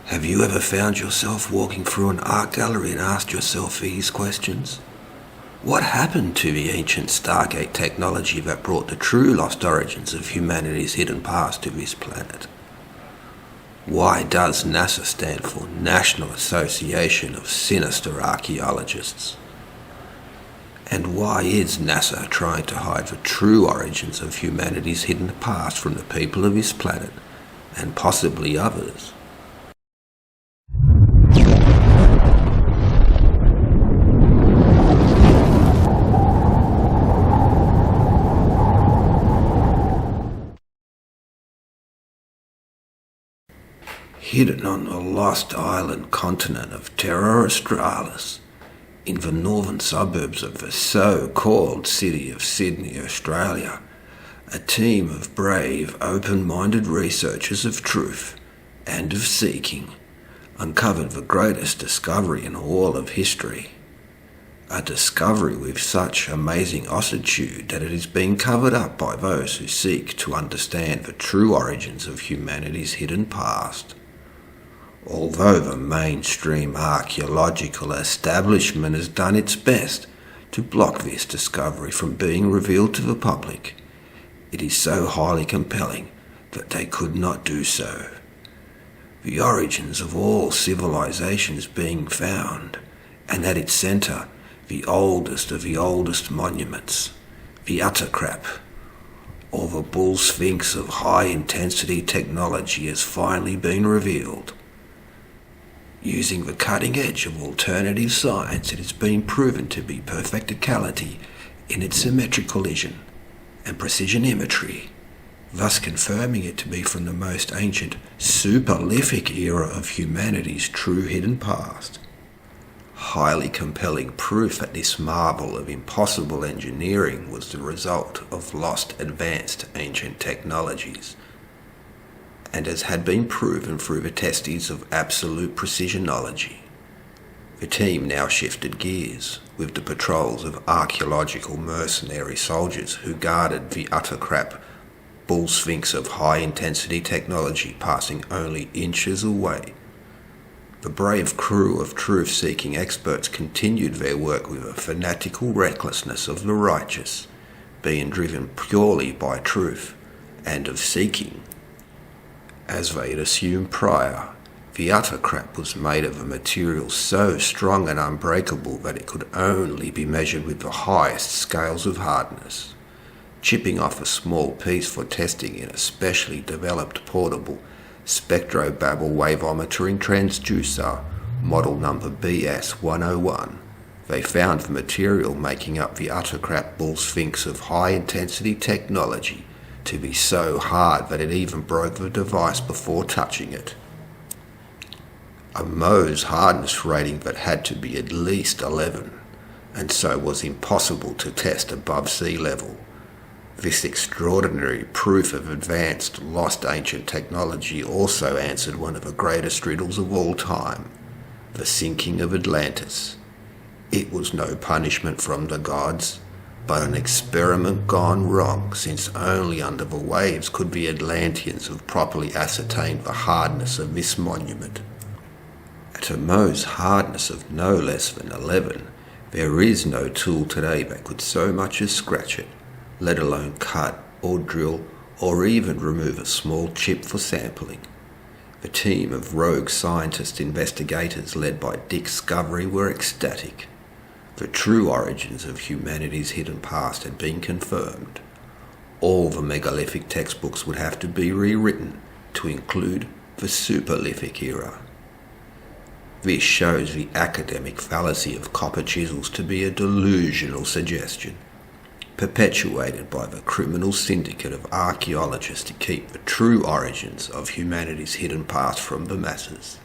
Have you ever found yourself walking through an art gallery and asked yourself these questions? What happened to the ancient Stargate technology that brought the true lost origins of humanity's hidden past to this planet? Why does NASA stand for National Association of Sinister Archaeologists? And why is NASA trying to hide the true origins of humanity's hidden past from the people of this planet, and possibly others? Hidden on the lost island continent of Terra Australis, in the northern suburbs of the so-called city of Sydney, Australia, a team of brave, open-minded researchers of truth and of seeking uncovered the greatest discovery in all of history. A discovery with such amazing ossitude that it is being covered up by those who seek to understand the true origins of humanity's hidden past. Although the mainstream archaeological establishment has done its best to block this discovery from being revealed to the public, it is so highly compelling that they could not do so. The origins of all civilizations being found, and at its centre, the oldest of the oldest monuments, the UTRCRP, or the bull Sphinx of high-intensity technology, has finally been revealed. Using the cutting edge of alternative science, it has been proven to be perfecticality in its symmetric collision and precision imagery, thus confirming it to be from the most ancient superlithic era of humanity's true hidden past. Highly compelling proof that this marvel of impossible engineering was the result of lost advanced ancient technologies, and as had been proven through the testings of absolute precisionology. The team now shifted gears, with the patrols of archaeological mercenary soldiers who guarded the UTRCRP bull Sphinx of high-intensity technology passing only inches away. The brave crew of truth-seeking experts continued their work with a fanatical recklessness of the righteous, being driven purely by truth and of seeking. As they had assumed prior, the UTRCRP was made of a material so strong and unbreakable that it could only be measured with the highest scales of hardness, chipping off a small piece for testing in a specially developed portable spectrobabble waveometering transducer, model number BS101. They found the material making up the UTRCRP bull Sphinx of high-intensity technology to be so hard that it even broke the device before touching it. A Mohs hardness rating that had to be at least 11, and so was impossible to test above sea level. This extraordinary proof of advanced, lost ancient technology also answered one of the greatest riddles of all time, the sinking of Atlantis. It was no punishment from the gods, but an experiment gone wrong, since only under the waves could the Atlanteans have properly ascertained the hardness of this monument. At a Mohs hardness of no less than 11, there is no tool today that could so much as scratch it, let alone cut or drill or even remove a small chip for sampling. The team of rogue scientist investigators led by Discovery were ecstatic. The true origins of humanity's hidden past had been confirmed. All the megalithic textbooks would have to be rewritten to include the superlithic era. This shows the academic fallacy of copper chisels to be a delusional suggestion, perpetuated by the criminal syndicate of archaeologists to keep the true origins of humanity's hidden past from the masses.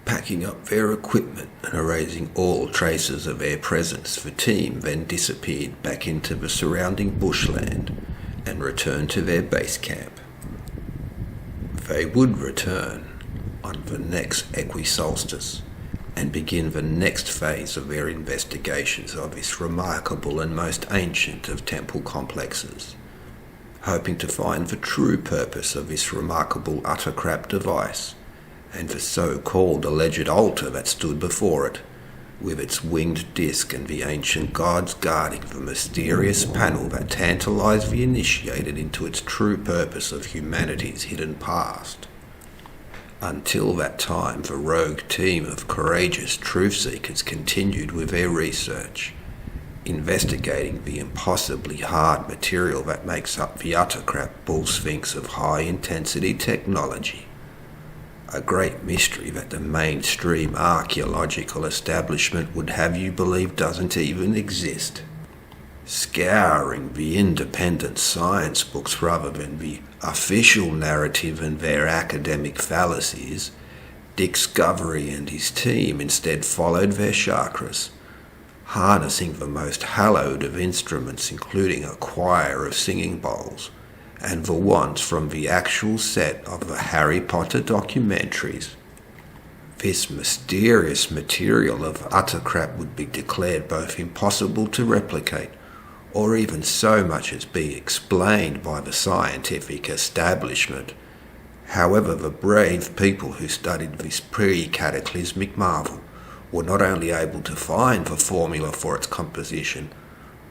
Packing up their equipment and erasing all traces of their presence, the team then disappeared back into the surrounding bushland and returned to their base camp. They would return on the next equisolstice and begin the next phase of their investigations of this remarkable and most ancient of temple complexes, hoping to find the true purpose of this remarkable utter-crap device, and the so-called alleged altar that stood before it, with its winged disc and the ancient gods guarding the mysterious panel that tantalized the initiated into its true purpose of humanity's hidden past. Until that time, the rogue team of courageous truth-seekers continued with their research, investigating the impossibly hard material that makes up the utter-crap bull sphinx of high-intensity technology. A great mystery that the mainstream archaeological establishment would have you believe doesn't even exist. Scouring the independent science books rather than the official narrative and their academic fallacies, Discovery and his team instead followed their chakras, harnessing the most hallowed of instruments, including a choir of singing bowls, and the wands from the actual set of the Harry Potter documentaries. This mysterious material of utter crap would be declared both impossible to replicate, or even so much as be explained by the scientific establishment. However, the brave people who studied this pre-cataclysmic marvel were not only able to find the formula for its composition,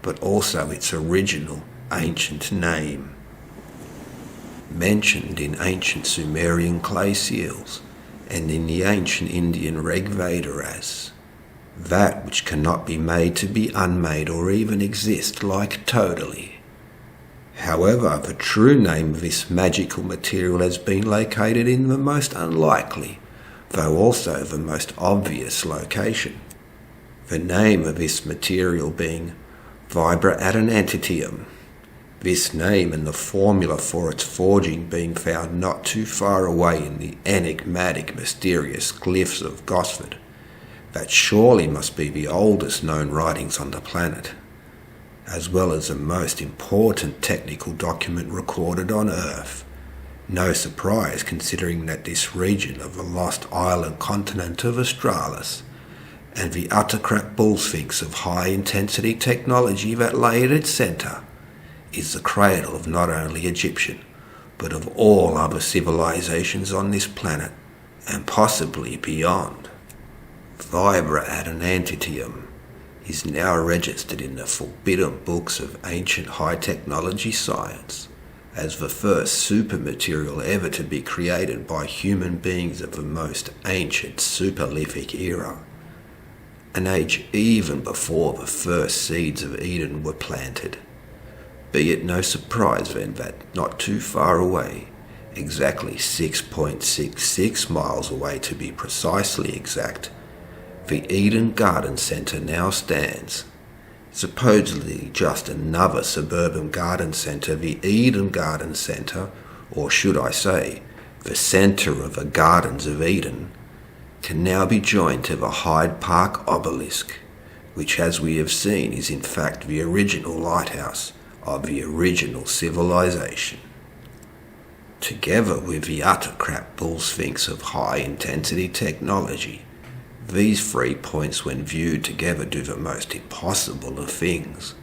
but also its original ancient name. Mentioned in ancient Sumerian clay seals, and in the ancient Indian Rig Veda as that which cannot be made to be unmade or even exist like totally. However, the true name of this magical material has been located in the most unlikely, though also the most obvious location. The name of this material being vibra-adamantitium. This name and the formula for its forging being found not too far away in the enigmatic, mysterious glyphs of Gosford, that surely must be the oldest known writings on the planet, as well as the most important technical document recorded on Earth. No surprise considering that this region of the lost island continent of Australis, and the utter-crap bull sphinx of high-intensity technology that lay at its centre, is the cradle of not only Egyptian, but of all other civilizations on this planet, and possibly beyond. Vibra-adamantitium is now registered in the forbidden books of ancient high-technology science as the first supermaterial ever to be created by human beings of the most ancient superlithic era, an age even before the first seeds of Eden were planted. Be it no surprise then that not too far away, exactly 6.66 miles away to be precisely exact, the Eden Garden Centre now stands. Supposedly just another suburban garden centre, the Eden Garden Centre, or should I say, the centre of the Gardens of Eden, can now be joined to the Hyde Park obelisk, which as we have seen is in fact the original lighthouse of the original civilization. Together with the utter crap bull sphinx of high-intensity technology, these 3 points when viewed together do the most impossible of things.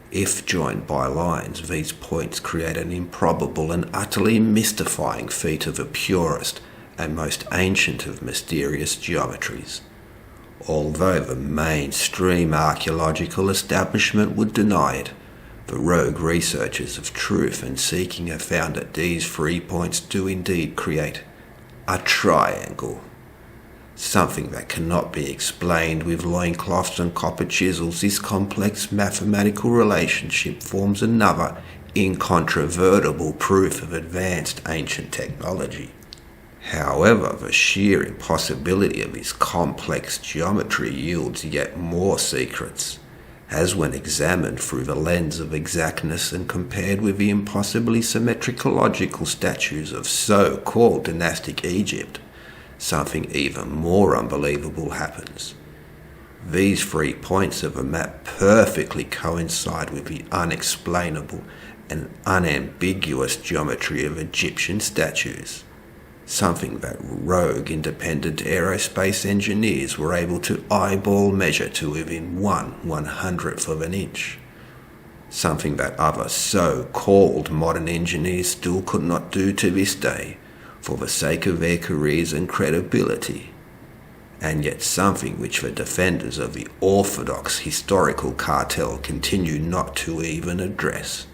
If joined by lines, these points create an improbable and utterly mystifying feat of the purest and most ancient of mysterious geometries. Although the mainstream archaeological establishment would deny it, the rogue researchers of truth and seeking have found that these 3 points do indeed create a triangle. Something that cannot be explained with loincloths and copper chisels, this complex mathematical relationship forms another incontrovertible proof of advanced ancient technology. However, the sheer impossibility of this complex geometry yields yet more secrets, as when examined through the lens of exactness and compared with the impossibly symmetrical statues of so-called dynastic Egypt, something even more unbelievable happens. These 3 points of a map perfectly coincide with the unexplainable and unambiguous geometry of Egyptian statues. something that rogue independent aerospace engineers were able to eyeball measure to within 1/100th of an inch, something that other so-called modern engineers still could not do to this day for the sake of their careers and credibility, and yet something which the defenders of the orthodox historical cartel continue not to even address,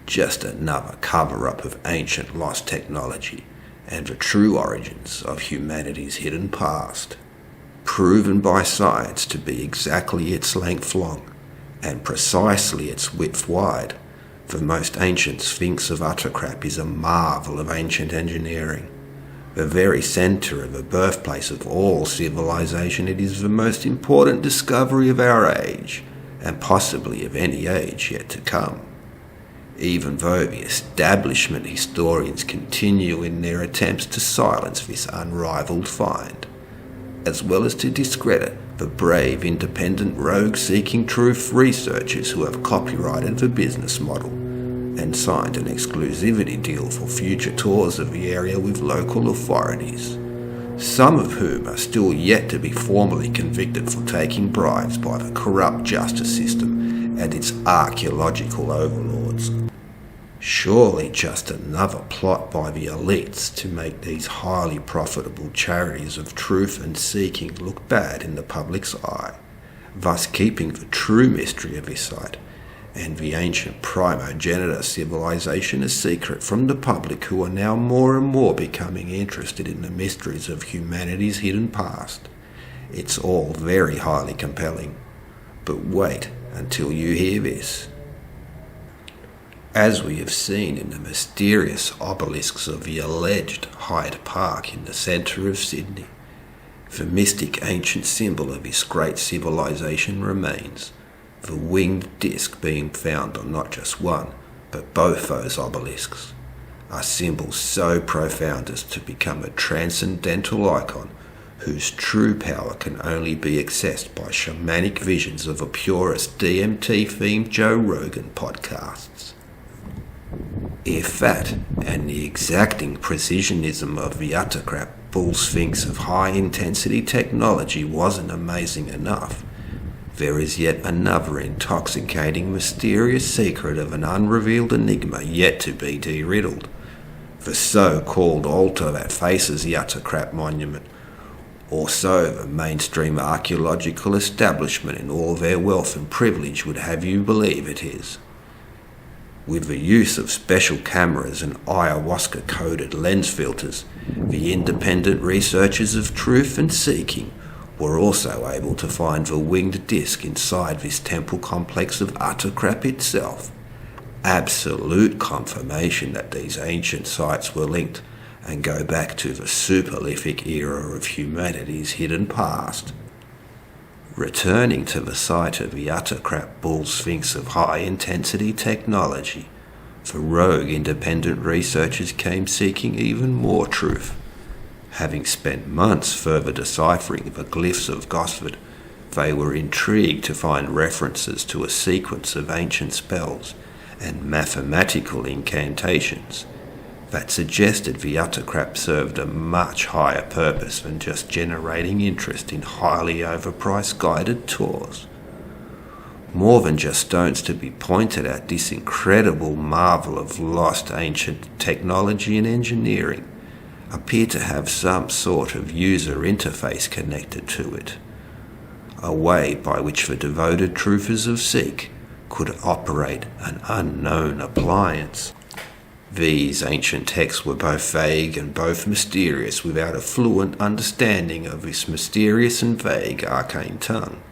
just another cover-up of ancient lost technology and the true origins of humanity's hidden past, proven by science to be exactly its length long and precisely its width wide. The most ancient Sphinx of UTRCRP is a marvel of ancient engineering. The very centre of the birthplace of all civilization, it is the most important discovery of our age, and possibly of any age yet to come. Even though the establishment historians continue in their attempts to silence this unrivalled find, as well as to discredit the brave, independent, rogue-seeking truth researchers who have copyrighted the business model and signed an exclusivity deal for future tours of the area with local authorities, some of whom are still yet to be formally convicted for taking bribes by the corrupt justice system and its archaeological overlords. Surely just another plot by the elites to make these highly profitable charities of truth and seeking look bad in the public's eye, thus keeping the true mystery of this site and the ancient primogenitor civilization a secret from the public, who are now more and more becoming interested in the mysteries of humanity's hidden past. It's all very highly compelling, but wait until you hear this. As we have seen in the mysterious obelisks of the alleged Hyde Park in the centre of Sydney, the mystic ancient symbol of this great civilization remains, the winged disc being found on not just one, but both those obelisks, are symbols so profound as to become a transcendental icon whose true power can only be accessed by shamanic visions of the purest DMT-themed Joe Rogan podcasts. If that, and the exacting precisionism of the UTRCRP bull sphinx of high-intensity technology wasn't amazing enough, there is yet another intoxicating, mysterious secret of an unrevealed enigma yet to be de-riddled. The so-called altar that faces the UTRCRP monument, or so the mainstream archaeological establishment in all their wealth and privilege would have you believe it is. With the use of special cameras and ayahuasca-coated lens filters, the independent researchers of truth and seeking were also able to find the winged disc inside this temple complex of UTRCRP itself. Absolute confirmation that these ancient sites were linked and go back to the superlithic era of humanity's hidden past. Returning to the site of the UTRCRP bull sphinx of high-intensity technology, the rogue independent researchers came seeking even more truth. Having spent months further deciphering the glyphs of Gosford, they were intrigued to find references to a sequence of ancient spells and mathematical incantations that suggested the UTRCRP served a much higher purpose than just generating interest in highly overpriced guided tours. More than just stones to be pointed at, this incredible marvel of lost ancient technology and engineering appear to have some sort of user interface connected to it, a way by which the devoted truthers of Sikh could operate an unknown appliance. These ancient texts were both vague and both mysterious, without a fluent understanding of this mysterious and vague arcane tongue.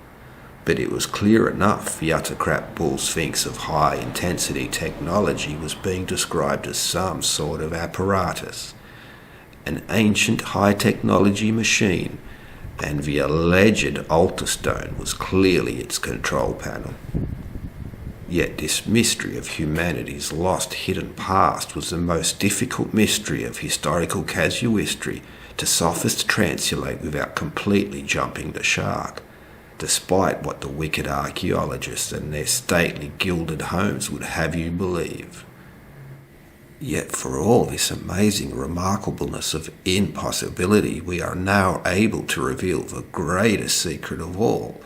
But it was clear enough the UTRCRP bull sphinx of high-intensity technology was being described as some sort of apparatus, an ancient high-technology machine, and the alleged altar stone was clearly its control panel. Yet this mystery of humanity's lost hidden past was the most difficult mystery of historical casuistry to sophist translate without completely jumping the shark, despite what the wicked archaeologists and their stately gilded homes would have you believe. Yet for all this amazing remarkableness of impossibility, we are now able to reveal the greatest secret of all,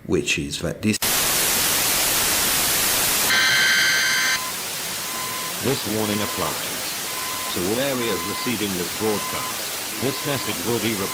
which is that this warning applies to all areas receiving this broadcast. This message will be repeated.